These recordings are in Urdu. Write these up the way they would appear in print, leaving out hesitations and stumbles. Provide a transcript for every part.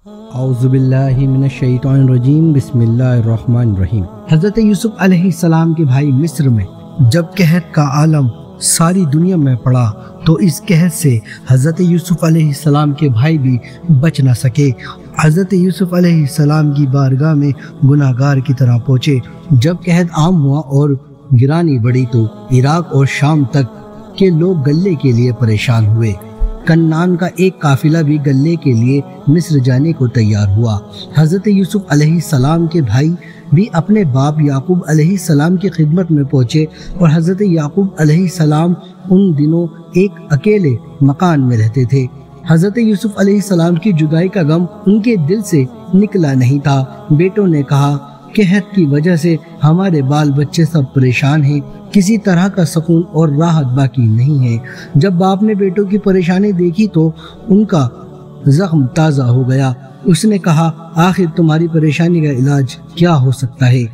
اعوذ باللہ من الشیطان الرجیم بسم اللہ الرحمن الرحیم۔ حضرت یوسف علیہ السلام کے بھائی مصر میں جب قحط کا عالم ساری دنیا میں پڑا تو اس قحط سے حضرت یوسف علیہ السلام کے بھائی بھی بچ نہ سکے۔ حضرت یوسف علیہ السلام کی بارگاہ میں گناہ گار کی طرح پہنچے۔ جب قحط عام ہوا اور گرانی بڑھی تو عراق اور شام تک کے لوگ غلے کے لیے پریشان ہوئے۔ کنعان کا ایک قافلہ بھی غلے کے لیے مصر جانے کو تیار ہوا۔ حضرت یوسف علیہ السلام کے بھائی بھی اپنے باپ یعقوب علیہ السلام کی خدمت میں پہنچے اور حضرت یعقوب علیہ السلام ان دنوں ایک اکیلے مکان میں رہتے تھے۔ حضرت یوسف علیہ السلام کی جدائی کا غم ان کے دل سے نکلا نہیں تھا۔ بیٹوں نے کہا، قحط کی وجہ سے ہمارے بال بچے سب پریشان ہیں، کسی طرح کا سکون اور راحت باقی نہیں ہے۔ جب باپ نے بیٹوں کی پریشانی دیکھی تو ان کا زخم تازہ ہو گیا۔ اس نے کہا، آخر تمہاری پریشانی کا علاج کیا ہو سکتا ہے؟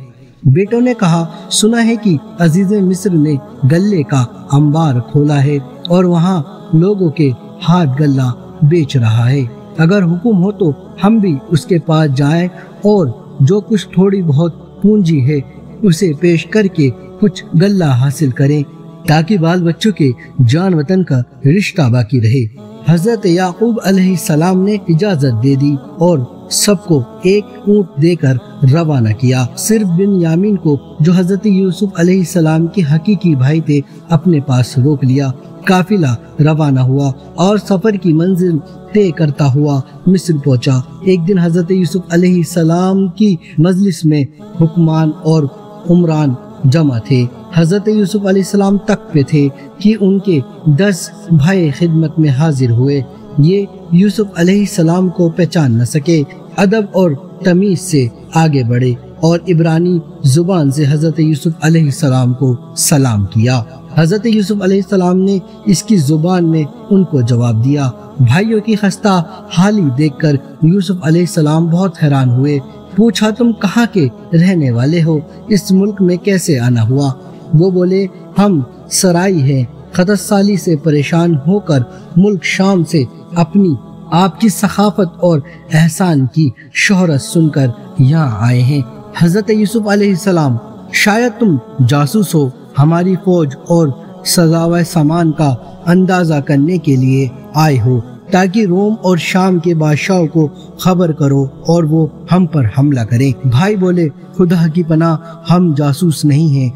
بیٹوں نے کہا، سنا ہے کہ عزیز مصر نے غلے کا انبار کھولا ہے اور وہاں لوگوں کے ہاتھ غلہ بیچ رہا ہے۔ اگر حکم ہو تو ہم بھی اس کے پاس جائیں اور جو کچھ تھوڑی بہت پونجی ہے اسے پیش کر کے کچھ غلہ حاصل کریں تاکہ بال بچوں کے جان وطن کا رشتہ باقی رہے۔ حضرت یعقوب علیہ السلام نے اجازت دے دی اور سب کو ایک اونٹ دے کر روانہ کیا۔ صرف بنیامین کو، جو حضرت یوسف علیہ السلام کے حقیقی بھائی تھے، اپنے پاس روک لیا۔ قافلہ روانہ ہوا اور سفر کی منزل طے کرتا ہوا مصر پہنچا۔ ایک دن حضرت یوسف علیہ السلام کی مجلس میں حکمان اور عمران جمع تھے۔ حضرت یوسف علیہ السلام تک پہ تھے کہ ان کے 10 بھائی خدمت میں حاضر ہوئے۔ یہ یوسف علیہ السلام کو پہچان نہ سکے، ادب اور تمیز سے آگے بڑھے اور عبرانی زبان سے حضرت یوسف علیہ السلام کو سلام کیا۔ حضرت یوسف علیہ السلام نے اس کی زبان میں ان کو جواب دیا۔ بھائیوں کی خستہ حالی دیکھ کر یوسف علیہ السلام بہت حیران ہوئے۔ پوچھا، تم کہاں کے رہنے والے ہو؟ اس ملک میں کیسے آنا ہوا؟ وہ بولے، ہم سرائی ہیں، خطر سالی سے پریشان ہو کر ملک شام سے اپنی آپ کی سخاوت اور احسان کی شہرت سن کر یہاں آئے ہیں۔ حضرت یوسف علیہ السلام، شاید تم جاسوس ہو، ہماری فوج اور سزاوائے سامان کا اندازہ کرنے کے لیے آئے ہو تاکہ روم اور شام کے بادشاہوں کو خبر کرو اور وہ ہم پر حملہ کریں۔ بھائی بولے، خدا کی پناہ، ہم جاسوس نہیں ہیں،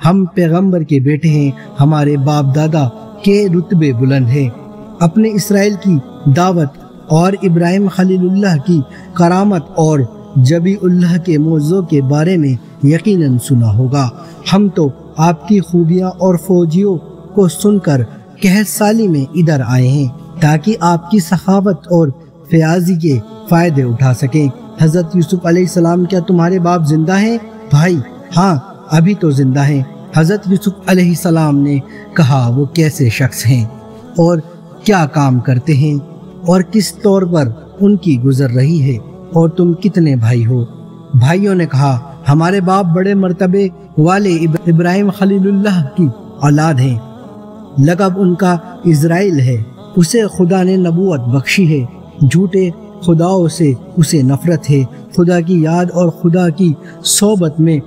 ہم پیغمبر کے بیٹے ہیں، ہمارے باپ دادا کے رتبے بلند ہیں۔ اپنے اسرائیل کی دعوت اور ابراہیم خلیل اللہ کی کرامت اور جبی اللہ کے موضوع کے بارے میں یقیناً سنا ہوگا۔ ہم تو آپ کی خوبیاں اور فوجیوں کو سن کر قحط سالی میں ادھر آئے ہیں تاکہ آپ کی سخاوت اور فیاضی کے فائدے اٹھا سکیں۔ حضرت یوسف علیہ السلام، کیا تمہارے باپ زندہ ہیں؟ بھائی، ہاں، ابھی تو زندہ ہیں۔ حضرت یوسف علیہ السلام نے کہا، وہ کیسے شخص ہیں اور کیا کام کرتے ہیں اور کس طور پر ان کی گزر رہی ہے، اور تم کتنے بھائی ہو؟ بھائیوں نے کہا، ہمارے باپ بڑے مرتبے والے ابراہیم خلیل اللہ کی اولاد ہیں، لقب ان کا اسرائیل ہے، اسے خدا نے نبوت بخشی ہے، جھوٹے خداؤں سے اسے نفرت ہے، خدا کی یاد اور خدا کی صحبت میں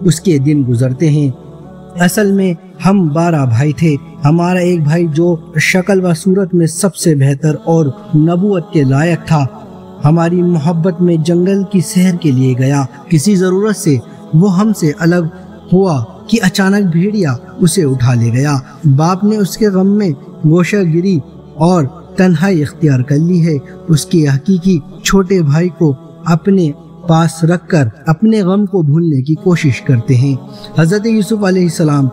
اس کے دن گزرتے ہیں۔ اصل میں ہم 12 بھائی تھے، ہمارا ایک بھائی جو شکل و صورت میں سب سے بہتر اور نبوت کے لائق تھا، ہماری محبت میں جنگل کی سیر کے لیے گیا۔ کسی ضرورت سے وہ ہم سے الگ ہوا کہ اچانک بھیڑیا اسے اٹھا لے گیا۔ باپ نے اس کے غم میں گوشہ گیری اور تنہائی اختیار کر لی ہے۔ اس کے حقیقی چھوٹے بھائی کو اپنے پاس رکھ کر اپنے غم کو بھولنے کی کوشش کرتے ہیں۔ حضرت یوسف علیہ السلام،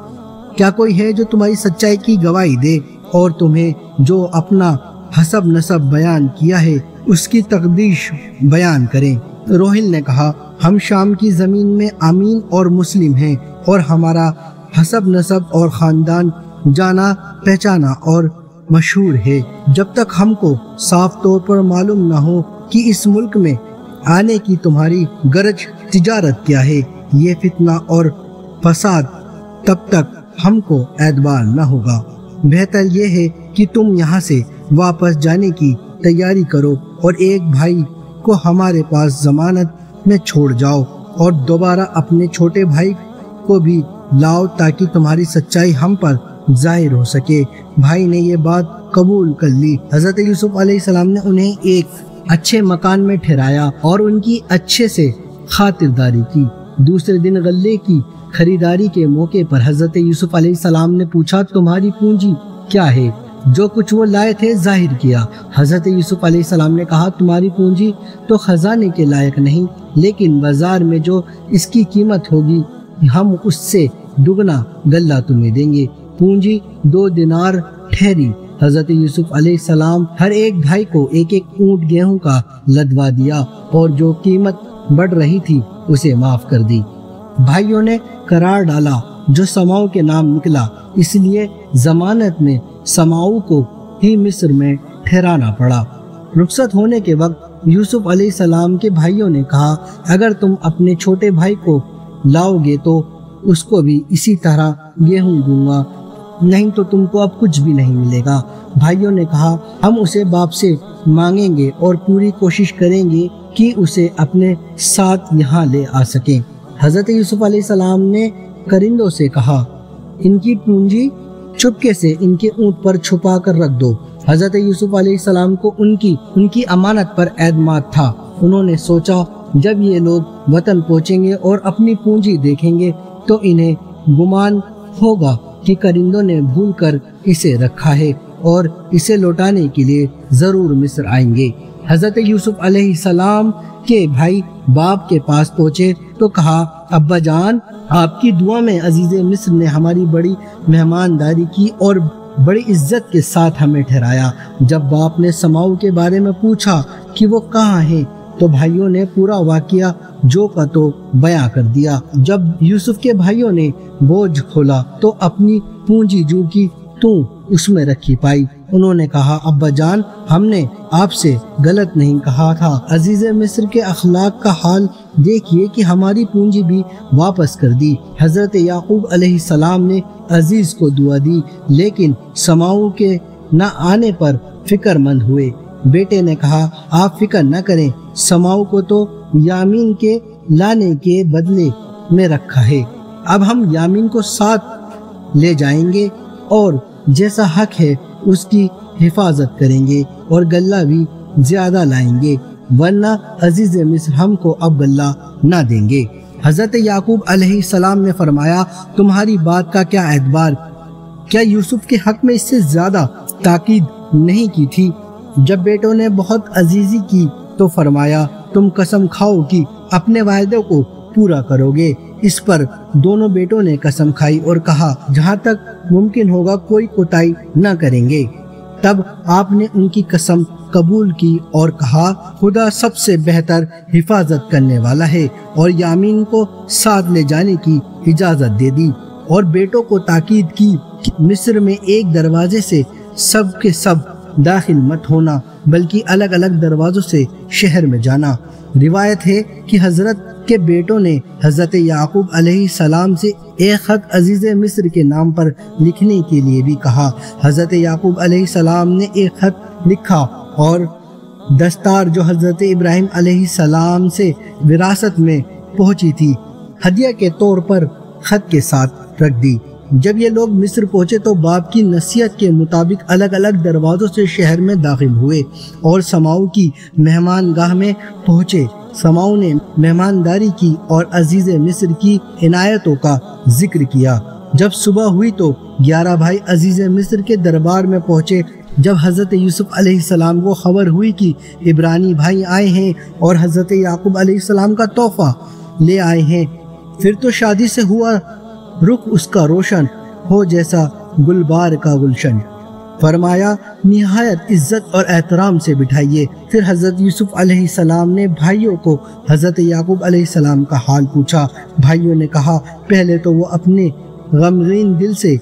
کیا کوئی ہے جو تمہاری سچائی کی گواہی دے اور تمہیں جو اپنا حسب نسب بیان کیا ہے اس کی تقدیش بیان کریں؟ روحل نے کہا، ہم شام کی زمین میں امین اور مسلم ہیں اور ہمارا حسب نسب اور خاندان جانا پہچانا اور مشہور ہے۔ جب تک ہم کو صاف طور پر معلوم نہ ہو کہ اس ملک میں آنے کی تمہاری غرض تجارت کیا ہے، یہ فتنہ اور فساد، تب تک ہم کو اعتبار نہ ہوگا۔ بہتر یہ ہے کہ تم یہاں سے واپس جانے کی تیاری کرو اور ایک بھائی کو ہمارے پاس ضمانت میں چھوڑ جاؤ اور دوبارہ اپنے چھوٹے بھائی کو بھی لاؤ تاکہ تمہاری سچائی ہم پر ظاہر ہو سکے۔ بھائی نے یہ بات قبول کر لی۔ حضرت یوسف علیہ السلام نے انہیں ایک اچھے مکان میں ٹھہرایا اور ان کی اچھے سے خاطرداری کی۔ دوسرے دن غلے کی خریداری کے موقع پر حضرت یوسف علیہ السلام نے پوچھا، تمہاری پونجی کیا ہے؟ جو کچھ وہ لائے تھے ظاہر کیا۔ حضرت یوسف علیہ السلام نے کہا، تمہاری پونجی تو خزانے کے لائق نہیں، لیکن بازار میں جو اس کی قیمت ہوگی ہم اس سے دگنا غلہ تمہیں دیں گے۔ پونجی 2 دینار ٹھہری۔ حضرت یوسف علیہ السلام ہر ایک بھائی کو ایک ایک اونٹ گیہوں کا لدوا دیا اور جو قیمت بڑھ رہی تھی اسے معاف کر دی۔ بھائیوں نے قرار ڈالا جو سماؤ کے نام نکلا، اس لیے ضمانت میں سماؤ کو ہی مصر میں ٹھہرانا پڑا۔ رخصت ہونے کے وقت یوسف علیہ السلام کے بھائیوں نے کہا، اگر تم اپنے چھوٹے بھائی کو لاؤ گے تو اس کو بھی اسی طرح گیہوں دوں گا، نہیں تو تم کو اب کچھ بھی نہیں ملے گا۔ بھائیوں نے کہا، ہم اسے باپ سے مانگیں گے اور پوری کوشش کریں گے کہ اسے اپنے ساتھ یہاں لے آ سکیں۔ حضرت یوسف علیہ السلام نے کرندوں سے کہا، ان کی پونجی چپکے سے ان کے اونٹ پر چھپا کر رکھ دو۔ حضرت یوسف علیہ السلام کو ان کی امانت پر اعتماد تھا۔ انہوں نے سوچا جب یہ لوگ وطن پہنچیں گے اور اپنی پونجی دیکھیں گے تو انہیں گمان ہوگا کہ کرندوں نے بھول کر اسے رکھا ہے اور اسے لوٹانے کے لیے ضرور مصر آئیں گے۔ حضرت یوسف علیہ السلام کے بھائی باپ کے پاس پہنچے تو کہا، ابا جان، آپ کی دعا میں عزیز مصر نے ہماری بڑی مہمانداری کی اور بڑی عزت کے ساتھ ہمیں ٹھہرایا۔ جب باپ نے سماؤ کے بارے میں پوچھا کہ وہ کہاں ہے تو بھائیوں نے پورا واقعہ جو کا تو بیان کر دیا۔ جب یوسف کے بھائیوں نے بوجھ کھولا تو اپنی پونجی جو کی تو اس میں رکھی پائی۔ انہوں نے کہا، ابا جان، ہم نے آپ سے غلط نہیں کہا تھا۔ عزیز مصر کے اخلاق کا حال دیکھیے کہ ہماری پونجی بھی واپس کر دی۔ حضرت یعقوب علیہ السلام نے عزیز کو دعا دی، لیکن سماؤ کے نہ آنے پر فکر مند ہوئے۔ بیٹے نے کہا، آپ فکر نہ کریں، سماؤ کو تو یامین کے لانے کے بدلے میں رکھا ہے۔ اب ہم یامین کو ساتھ لے جائیں گے اور جیسا حق ہے اس کی حفاظت کریں گے اور غلہ بھی زیادہ لائیں گے، ورنہ عزیز مصر ہم کو اب غلہ نہ دیں گے۔ حضرت یعقوب علیہ السلام نے فرمایا، تمہاری بات کا کیا اعتبار؟ کیا یوسف کے حق میں اس سے زیادہ تاکید نہیں کی تھی؟ جب بیٹوں نے بہت عزیزی کی تو فرمایا، تم قسم کھاؤ کہ اپنے وعدے کو پورا کرو گے۔ اس پر دونوں بیٹوں نے قسم کھائی اور کہا، جہاں تک ممکن ہوگا کوئی کوتاہی نہ کریں گے۔ تب آپ نے ان کی قسم قبول کی اور کہا، خدا سب سے بہتر حفاظت کرنے والا ہے، اور یامین کو ساتھ لے جانے کی اجازت دے دی اور بیٹوں کو تاکید کی کہ مصر میں ایک دروازے سے سب کے سب داخل مت ہونا، بلکہ الگ الگ دروازوں سے شہر میں جانا۔ روایت ہے کہ حضرت کے بیٹوں نے حضرت یعقوب علیہ السلام سے ایک خط عزیز مصر کے نام پر لکھنے کے لیے بھی کہا۔ حضرت یعقوب علیہ السلام نے ایک خط لکھا اور دستار جو حضرت ابراہیم علیہ السلام سے وراثت میں پہنچی تھی ہدیہ کے طور پر خط کے ساتھ رکھ دی۔ جب یہ لوگ مصر پہنچے تو باپ کی نصیحت کے مطابق الگ الگ دروازوں سے شہر میں داخل ہوئے اور سماؤ کی مہمان گاہ میں پہنچے۔ سماؤ نے مہمانداری کی اور عزیز مصر کی عنایتوں کا ذکر کیا۔ جب صبح ہوئی تو 11 بھائی عزیز مصر کے دربار میں پہنچے۔ جب حضرت یوسف علیہ السلام کو خبر ہوئی کہ عبرانی بھائی آئے ہیں اور حضرت یعقوب علیہ السلام کا تحفہ لے آئے ہیں، پھر تو شادی سے ہوا رخ اس کا روشن ہو جیسا گلبار کا گلشن۔ فرمایا، نہایت عزت اور احترام سے بٹھائیے۔ پھر حضرت یوسف علیہ السلام نے بھائیوں کو حضرت یعقوب علیہ السلام کا حال پوچھا۔ بھائیوں نے کہا، پہلے تو وہ اپنے غمگین دل سے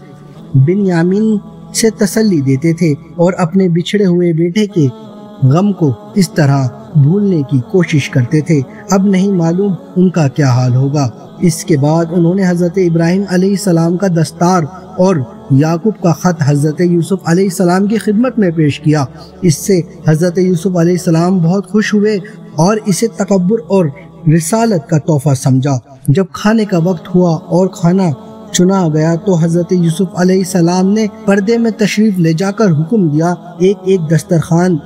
بنیامین سے تسلی دیتے تھے اور اپنے بچھڑے ہوئے بیٹے کے غم کو اس طرح بھولنے کی کوشش کرتے تھے، اب نہیں معلوم ان کا کیا حال ہوگا۔ اس کے بعد انہوں نے حضرت ابراہیم علیہ السلام کا دستار اور یعقوب کا خط حضرت یوسف علیہ السلام کی خدمت میں پیش کیا۔ اس سے حضرت یوسف علیہ السلام بہت خوش ہوئے اور اسے تکبر اور رسالت کا تحفہ سمجھا۔ جب کھانے کا وقت ہوا اور کھانا چنا گیا تو حضرت یوسف علیہ السلام نے پردے میں تشریف لے جا کر حکم دیا، ایک ایک دسترخوان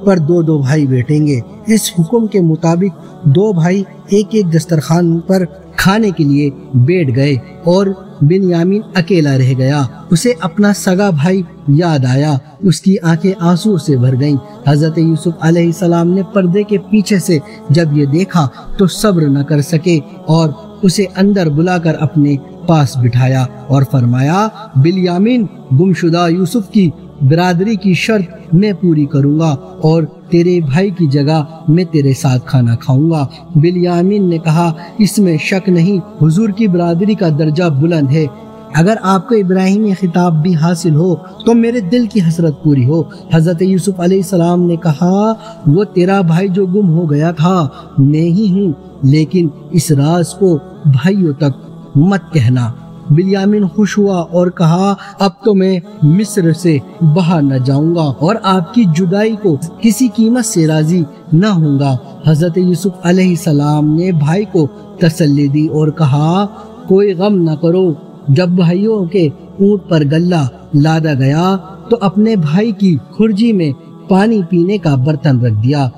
پر دو بھائی بیٹھیں گے۔ اس حکم کے مطابق 2 بھائی ایک ایک دسترخوان پر کھانے کے لیے بیٹھ گئے اور بنیامین اکیلا رہ گیا۔ اسے اپنا سگا بھائی یاد آیا، اس کی آنکھیں آنسو سے بھر گئیں۔ حضرت یوسف علیہ السلام نے پردے کے پیچھے سے جب یہ دیکھا تو صبر نہ کر سکے اور اسے اندر بلا کر اپنے پاس بٹھایا اور فرمایا، بنیامین، گمشدہ یوسف کی برادری کی شرط میں پوری کروں گا اور تیرے بھائی کی جگہ میں تیرے ساتھ کھانا کھاؤں گا۔ بنیامین نے کہا، اس میں شک نہیں، حضور کی برادری کا درجہ بلند ہے، اگر آپ کو ابراہیمی خطاب بھی حاصل ہو تو میرے دل کی حسرت پوری ہو۔ حضرت یوسف علیہ السلام نے کہا، وہ تیرا بھائی جو گم ہو گیا تھا میں ہی ہوں، لیکن اس راز کو بھائیوں تک مت کہنا۔ بنیامین خوش ہوا اور کہا، اب تو میں مصر سے باہر نہ جاؤں گا اور آپ کی جدائی کو کسی قیمت سے راضی نہ ہوں گا۔ حضرت یوسف علیہ السلام نے بھائی کو تسلی دی اور کہا، کوئی غم نہ کرو۔ جب بھائیوں کے اونٹ پر غلہ لادا گیا تو اپنے بھائی کی کھرجی میں پانی پینے کا برتن رکھ دیا۔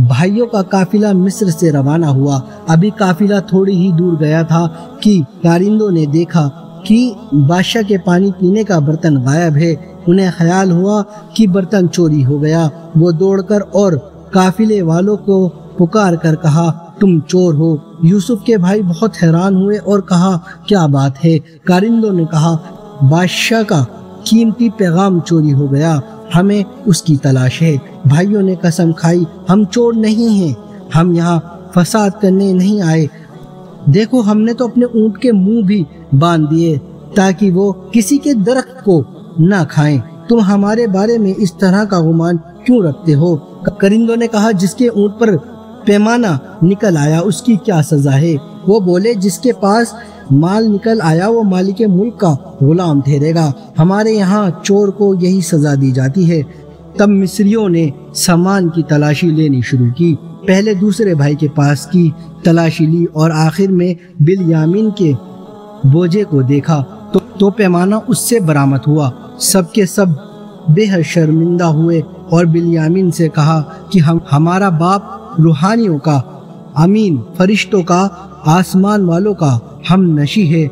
بھائیوں کا قافلہ مصر سے روانہ ہوا۔ ابھی قافلہ تھوڑی ہی دور گیا تھا کہ کارندوں نے دیکھا کہ بادشاہ کے پانی پینے کا برتن غائب ہے۔ انہیں خیال ہوا کہ برتن چوری ہو گیا۔ وہ دوڑ کر اور قافلے والوں کو پکار کر کہا، تم چور ہو۔ یوسف کے بھائی بہت حیران ہوئے اور کہا، کیا بات ہے؟ کارندوں نے کہا، بادشاہ کا قیمتی پیغام چوری ہو گیا، ہمیں اس کی تلاش ہے۔ بھائیوں نے قسم کھائی، ہم چور نہیں ہیں، ہم یہاں فساد کرنے نہیں آئے۔ دیکھو، ہم نے تو اپنے اونٹ کے منہ بھی باندھ دیے تاکہ وہ کسی کے درخت کو نہ کھائیں۔ تم ہمارے بارے میں اس طرح کا گمان کیوں رکھتے ہو؟ کارندوں نے کہا، جس کے اونٹ پر پیمانہ نکل آیا اس کی کیا سزا ہے؟ وہ بولے، جس کے پاس مال نکل آیا وہ مالک ملک کا غلام ٹھہرے گا۔ ہمارے یہاں چور کو یہی سزا دی جاتی ہے۔ تب مصریوں نے سامان کی تلاشی لینی شروع کی۔ پہلے دوسرے بھائی کے پاس کی تلاشی لی اور آخر میں بنیامین کے بوجھے کو دیکھا تو پیمانہ اس سے برآمد ہوا۔ سب کے سب بے حد شرمندہ ہوئے اور بنیامین سے کہا کہ ہمارا باپ روحانیوں کا امین، فرشتوں کا، آسمان والوں کا ہم نشی ہے۔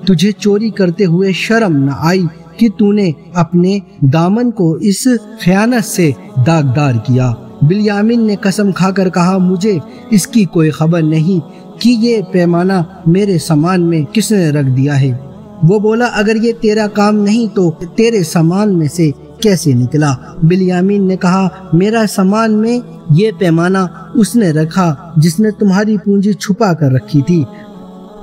تجھے چوری کرتے ہوئے شرم نہ آئی کہ تو نے اپنے دامن کو اس خیانت سے داغدار کیا؟ بنیامین نے قسم کھا کر کہا، مجھے اس کی کوئی خبر نہیں کہ یہ پیمانہ میرے سامان میں کس نے رکھ دیا ہے۔ وہ بولا، اگر یہ تیرا کام نہیں تو تیرے سامان میں سے کیسے نکلا؟ بنیامین نے کہا، میرا سامان میں یہ پیمانہ اس نے رکھا جس نے تمہاری پونجی چھپا کر رکھی تھی۔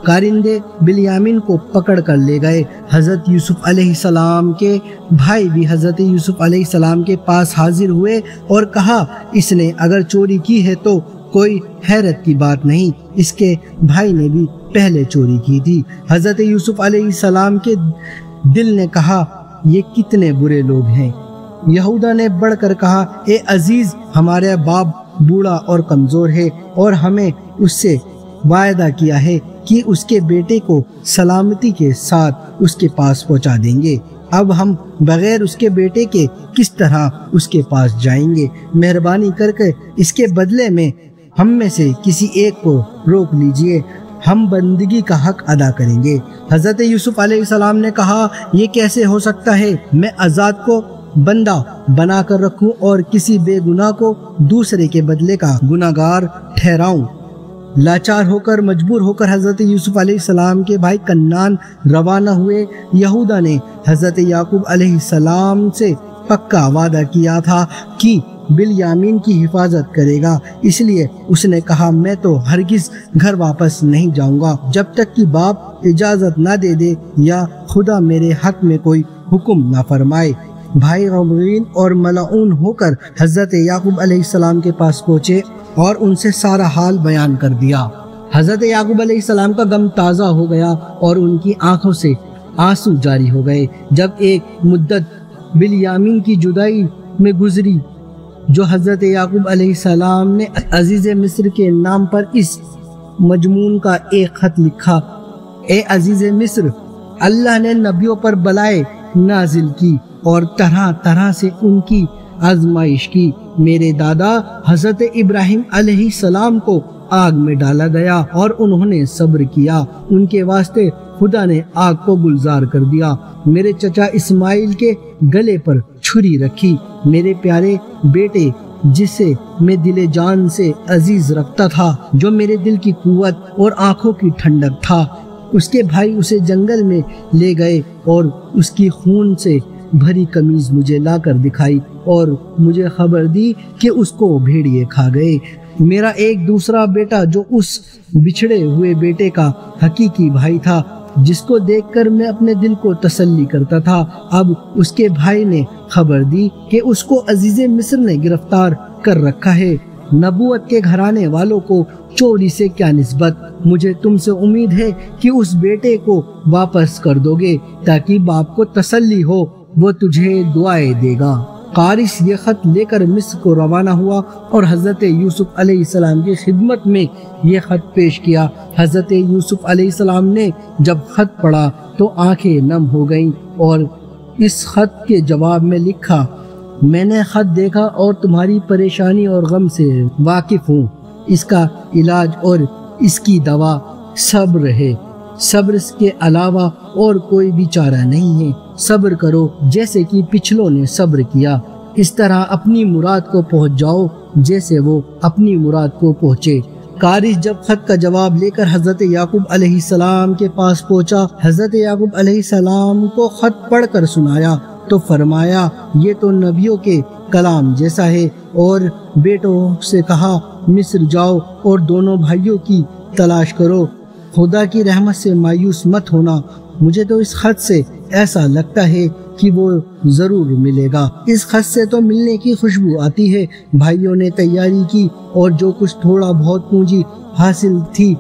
کارندے بنیامین کو پکڑ کر لے گئے۔ حضرت یوسف علیہ السلام کے بھائی بھی حضرت یوسف علیہ السلام کے پاس حاضر ہوئے اور کہا، اس نے اگر چوری کی ہے تو کوئی حیرت کی بات نہیں، اس کے بھائی نے بھی پہلے چوری کی تھی۔ حضرت یوسف علیہ السلام کے دل نے کہا، یہ کتنے برے لوگ ہیں۔ یہودا نے بڑھ کر کہا، اے عزیز، ہمارا باپ بوڑھا اور کمزور ہے اور ہمیں اس سے وعدہ کیا ہے کہ اس کے بیٹے کو سلامتی کے ساتھ اس کے پاس پہنچا دیں گے۔ اب ہم بغیر اس کے بیٹے کے کس طرح اس کے پاس جائیں گے؟ مہربانی کر کے اس کے بدلے میں ہم میں سے کسی ایک کو روک لیجئے، ہم بندگی کا حق ادا کریں گے۔ حضرت یوسف علیہ السلام نے کہا، یہ کیسے ہو سکتا ہے؟ میں آزاد کو بندہ بنا کر رکھوں اور کسی بے گناہ کو دوسرے کے بدلے کا گناہگار ٹھہراؤں؟ لاچار ہو کر، مجبور ہو کر حضرت یوسف علیہ السلام کے بھائی کنعان روانہ ہوئے۔ یہودا نے حضرت یعقوب علیہ السلام سے پکا وعدہ کیا تھا کہ بنیامین کی حفاظت کرے گا، اس لیے اس نے کہا، میں تو ہرگز گھر واپس نہیں جاؤں گا جب تک کہ باپ اجازت نہ دے دے یا خدا میرے حق میں کوئی حکم نہ فرمائے۔ بھائی غمگین اور ملعون ہو کر حضرت یعقوب علیہ السلام کے پاس پہنچے اور ان سے سارا حال بیان کر دیا۔ حضرت یعقوب علیہ السلام کا غم تازہ ہو گیا اور ان کی آنکھوں سے آنسو جاری ہو گئے۔ جب ایک مدت بنیامین کی جدائی میں گزری جو حضرت یعقوب علیہ السلام نے عزیز مصر کے نام پر اس مجموعہ کا ایک خط لکھا: اے عزیز مصر، اللہ نے نبیوں پر بلائے نازل کی اور طرح طرح سے ان کی آزمائش کی۔ میرے دادا حضرت ابراہیم علیہ السلام کو آگ میں ڈالا گیا اور انہوں نے صبر کیا، ان کے واسطے خدا نے آگ کو گلزار کر دیا۔ میرے چچا اسماعیل کے گلے پر چھری رکھی۔ میرے پیارے بیٹے جسے میں دل جان سے عزیز رکھتا تھا، جو میرے دل کی قوت اور آنکھوں کی ٹھنڈک تھا، اس کے بھائی اسے جنگل میں لے گئے اور اس کی خون سے بھری قمیض مجھے لا کر دکھائی اور مجھے خبر دی کہ اس کو بھیڑیے کھا گئے۔ میرا ایک دوسرا بیٹا جو اس بچھڑے ہوئے بیٹے کا حقیقی بھائی تھا، جس کو دیکھ کر میں اپنے دل کو تسلی کرتا تھا، اب اس کے بھائی نے خبر دی کہ اس کو عزیز مصر نے گرفتار کر رکھا ہے۔ نبوت کے گھرانے والوں کو چوری سے کیا نسبت؟ مجھے تم سے امید ہے کہ اس بیٹے کو واپس کر دو گے تاکہ باپ کو تسلی ہو، وہ تجھے دعائیں دے گا۔ قارش یہ خط لے کر مصر کو روانہ ہوا اور حضرت یوسف علیہ السلام کی خدمت میں یہ خط پیش کیا۔ حضرت یوسف علیہ السلام نے جب خط پڑھا تو آنکھیں نم ہو گئیں اور اس خط کے جواب میں لکھا: میں نے خط دیکھا اور تمہاری پریشانی اور غم سے واقف ہوں۔ اس کا علاج اور اس کی دوا صبر ہے۔ صبر کے علاوہ اور کوئی بھی چارہ نہیں ہے۔ صبر کرو جیسے کہ پچھلوں نے صبر کیا، اس طرح اپنی مراد کو پہنچ جاؤ جیسے وہ اپنی مراد کو پہنچے۔ قارش جب خط کا جواب لے کر حضرت یعقوب علیہ السلام کے پاس پہنچا، حضرت یعقوب علیہ السلام کو خط پڑھ کر سنایا تو فرمایا: یہ تو نبیوں کے کلام جیسا ہے، اور بیٹوں سے کہا مصر جاؤ اور دونوں بھائیوں کی تلاش کرو۔ خدا کی رحمت سے مایوس مت ہونا، مجھے تو اس خط سے ایسا لگتا ہے کہ وہ ضرور ملے گا۔ اس خط سے تو ملنے کی خوشبو آتی ہے۔ بھائیوں نے تیاری کی اور جو کچھ تھوڑا بہت پونجی حاصل تھی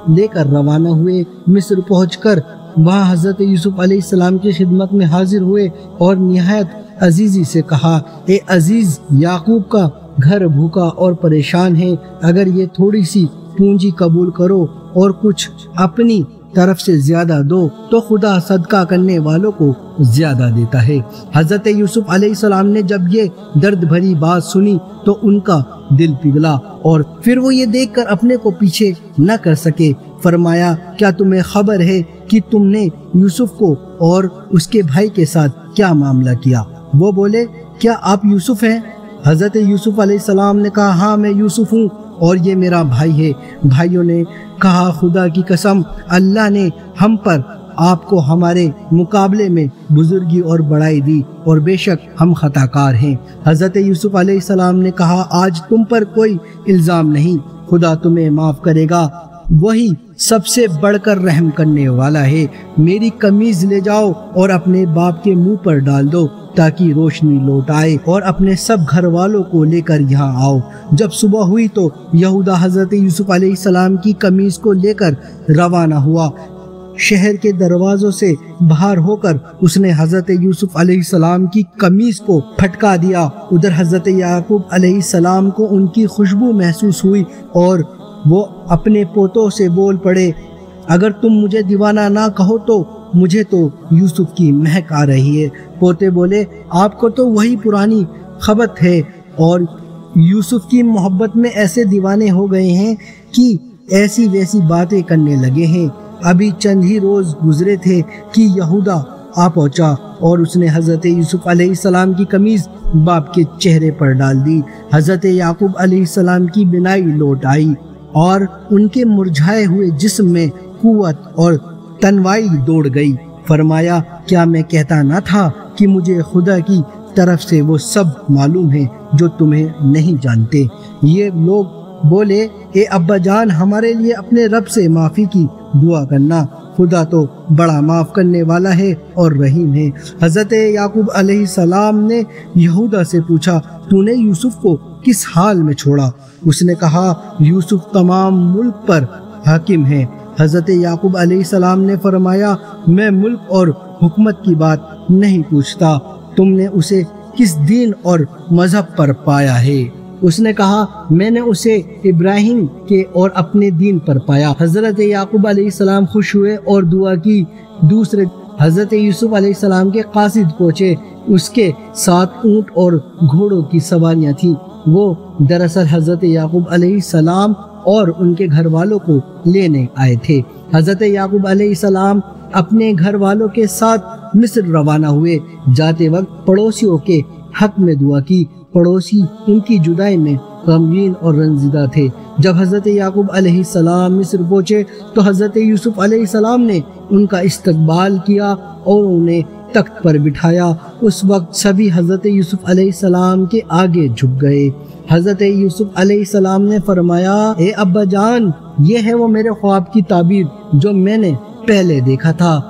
لے کر روانہ ہوئے۔ مصر پہنچ کر وہاں حضرت یوسف علیہ السلام کی خدمت میں حاضر ہوئے اور نہایت عزیزی سے کہا: اے عزیز یعقوب کا گھر بھوکا اور پریشان ہے، اگر یہ تھوڑی سی پونجی قبول کرو اور کچھ اپنی طرف سے زیادہ دو تو خدا صدقہ کرنے والوں کو زیادہ دیتا ہے۔ حضرت یوسف علیہ السلام نے جب یہ درد بھری بات سنی تو ان کا دل پگھلا اور پھر وہ یہ دیکھ کر اپنے کو پیچھے نہ کر سکے۔ فرمایا: کیا تمہیں خبر ہے کہ تم نے یوسف کو اور اس کے بھائی کے ساتھ کیا معاملہ کیا؟ وہ بولے: کیا آپ یوسف ہیں؟ حضرت یوسف علیہ السلام نے کہا: ہاں میں یوسف ہوں اور یہ میرا بھائی ہے۔ بھائیوں نے کہا: خدا کی قسم، اللہ نے ہم پر آپ کو ہمارے مقابلے میں بزرگی اور بڑائی دی اور بے شک ہم خطا کار ہیں۔ حضرت یوسف علیہ السلام نے کہا: آج تم پر کوئی الزام نہیں، خدا تمہیں معاف کرے گا، وہی سب سے بڑھ کر رحم کرنے والا ہے۔ میری قمیض لے جاؤ اور اپنے باپ کے منہ پر ڈال دو تاکہ روشنی لوٹ آئے، اور اپنے سب گھر والوں کو لے کر یہاں آؤ۔ جب صبح ہوئی تو یہودا حضرت یوسف علیہ السلام کی قمیض کو لے کر روانہ ہوا۔ شہر کے دروازوں سے باہر ہو کر اس نے حضرت یوسف علیہ السلام کی قمیض کو پھٹکا دیا۔ ادھر حضرت یعقوب علیہ السلام کو ان کی خوشبو محسوس ہوئی اور وہ اپنے پوتوں سے بول پڑے: اگر تم مجھے دیوانہ نہ کہو تو مجھے تو یوسف کی مہک آ رہی ہے۔ پوتے بولے: آپ کو تو وہی پرانی خبت ہے اور یوسف کی محبت میں ایسے دیوانے ہو گئے ہیں کہ ایسی ویسی باتیں کرنے لگے ہیں۔ ابھی چند ہی روز گزرے تھے کہ یہودا آ پہنچا اور اس نے حضرت یوسف علیہ السلام کی قمیض باپ کے چہرے پر ڈال دی۔ حضرت یعقوب علیہ السلام کی بینائی لوٹ آئی اور ان کے مرجھائے ہوئے جسم میں قوت اور تنوائی دوڑ گئی۔ فرمایا: کیا میں کہتا نہ تھا کہ مجھے خدا کی طرف سے وہ سب معلوم ہے جو تمہیں نہیں جانتے؟ یہ لوگ بولے: اے ابا جان، ہمارے لیے اپنے رب سے معافی کی دعا کرنا، خدا تو بڑا معاف کرنے والا ہے اور رحیم ہے۔ حضرت یعقوب علیہ السلام نے یہودا سے پوچھا: تو نے یوسف کو کس حال میں چھوڑا؟ اس نے کہا: یوسف تمام ملک پر حاکم ہے۔ حضرت یعقوب علیہ السلام نے فرمایا: میں ملک اور حکومت کی بات نہیں پوچھتا، تم نے اسے کس دین اور مذہب پر پایا ہے؟ اس نے کہا میں نے اسے ابراہیم کے اور اپنے دین پر پایا۔ حضرت یعقوب علیہ السلام خوش ہوئے اور دعا کی۔ دوسرے حضرت یوسف علیہ السلام کے قاصد پہنچے، اس کے ساتھ اونٹ اور گھوڑوں کی سواریاں تھیں۔ وہ دراصل حضرت یعقوب علیہ السلام اور ان کے گھر والوں کو لینے آئے تھے۔ حضرت یعقوب علیہ السلام اپنے گھر والوں کے ساتھ مصر روانہ ہوئے۔ جاتے وقت پڑوسیوں کے حق میں دعا کی۔ پڑوسی ان کی جدائی میں غمگین اور رنجیدہ تھے۔ جب حضرت یعقوب علیہ السلام مصر پہنچے تو حضرت یوسف علیہ السلام نے ان کا استقبال کیا اور انہیں تخت پر بٹھایا۔ اس وقت سبھی حضرت یوسف علیہ السلام کے آگے جھک گئے۔ حضرت یوسف علیہ السلام نے فرمایا اے ابا جان، یہ ہے وہ میرے خواب کی تعبیر جو میں نے پہلے دیکھا تھا۔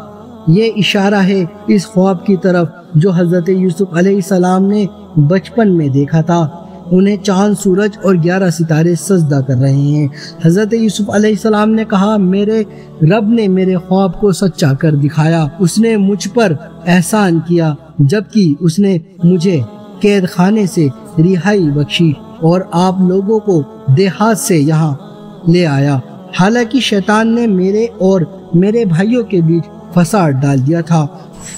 یہ اشارہ ہے اس خواب کی طرف جو حضرت یوسف علیہ السلام نے بچپن میں دیکھا تھا۔ انہیں چاند، سورج اور 11 ستارے سجدہ کر رہے ہیں۔ حضرت یوسف علیہ السلام نے کہا میرے رب نے میرے خواب کو سچا کر دکھایا۔ اس نے مجھ پر احسان کیا جبکہ اس نے مجھے قید خانے سے رہائی بخشی اور آپ لوگوں کو دیہات سے یہاں لے آیا۔ حالانکہ شیطان نے میرے اور میرے بھائیوں کے بیچ فساد ڈال دیا تھا۔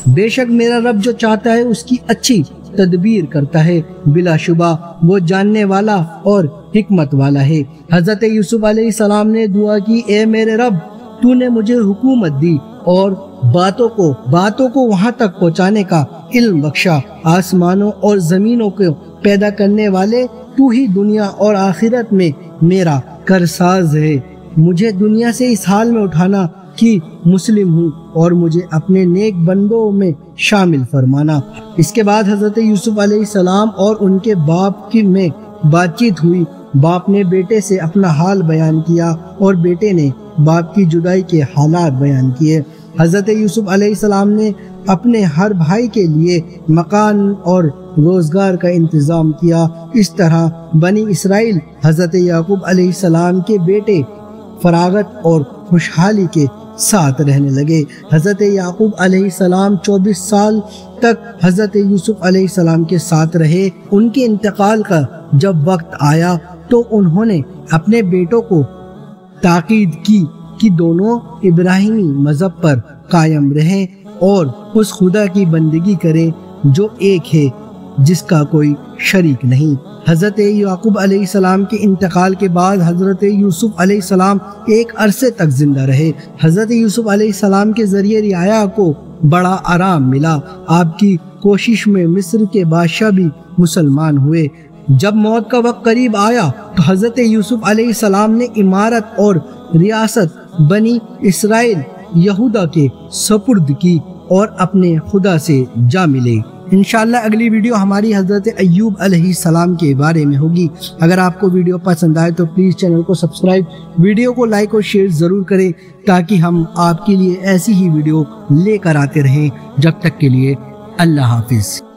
بے شک میرا رب جو چاہتا ہے اس کی اچھی تدبیر کرتا ہے، بلا شبہ وہ جاننے والا اور حکمت والا ہے۔ حضرت یوسف علیہ السلام نے دعا کی اے میرے رب، تو نے مجھے حکومت دی اور باتوں کو وہاں تک پہنچانے کا علم بخشا۔ آسمانوں اور زمینوں کو پیدا کرنے والے تو ہی دنیا اور آخرت میں میرا کارساز ہے۔ مجھے دنیا سے اس حال میں اٹھانا کہ مسلم ہوں اور مجھے اپنے نیک بندوں میں شامل فرمانا۔ اس کے بعد حضرت یوسف علیہ السلام اور ان کے باپ کی میں بات چیت ہوئی۔ باپ نے بیٹے سے اپنا حال بیان کیا اور بیٹے نے باپ کی جدائی کے حالات بیان کیے۔ حضرت یوسف علیہ السلام نے اپنے ہر بھائی کے لیے مکان اور روزگار کا انتظام کیا۔ اس طرح بنی اسرائیل حضرت یعقوب علیہ السلام کے بیٹے فراغت اور خوشحالی کے ساتھ رہنے لگے۔ حضرت یعقوب علیہ السلام 24 سال تک حضرت یوسف علیہ السلام کے ساتھ رہے۔ ان کے انتقال کا جب وقت آیا تو انہوں نے اپنے بیٹوں کو تاکید کی کہ دونوں ابراہیمی مذہب پر قائم رہیں اور اس خدا کی بندگی کریں جو ایک ہے، جس کا کوئی شریک نہیں۔ حضرت یعقوب علیہ السلام کے انتقال کے بعد حضرت یوسف علیہ السلام ایک عرصے تک زندہ رہے۔ حضرت یوسف علیہ السلام کے ذریعے رعایا کو بڑا آرام ملا۔ آپ کی کوشش میں مصر کے بادشاہ بھی مسلمان ہوئے۔ جب موت کا وقت قریب آیا تو حضرت یوسف علیہ السلام نے امارت اور ریاست بنی اسرائیل یہودا کے سپرد کی اور اپنے خدا سے جا ملے۔ انشاءاللہ اگلی ویڈیو ہماری حضرت ایوب علیہ السلام کے بارے میں ہوگی۔ اگر آپ کو ویڈیو پسند آئے تو پلیز چینل کو سبسکرائب، ویڈیو کو لائک اور شیئر ضرور کریں تاکہ ہم آپ کے لیے ایسی ہی ویڈیو لے کر آتے رہیں۔ جب تک کے لیے اللہ حافظ۔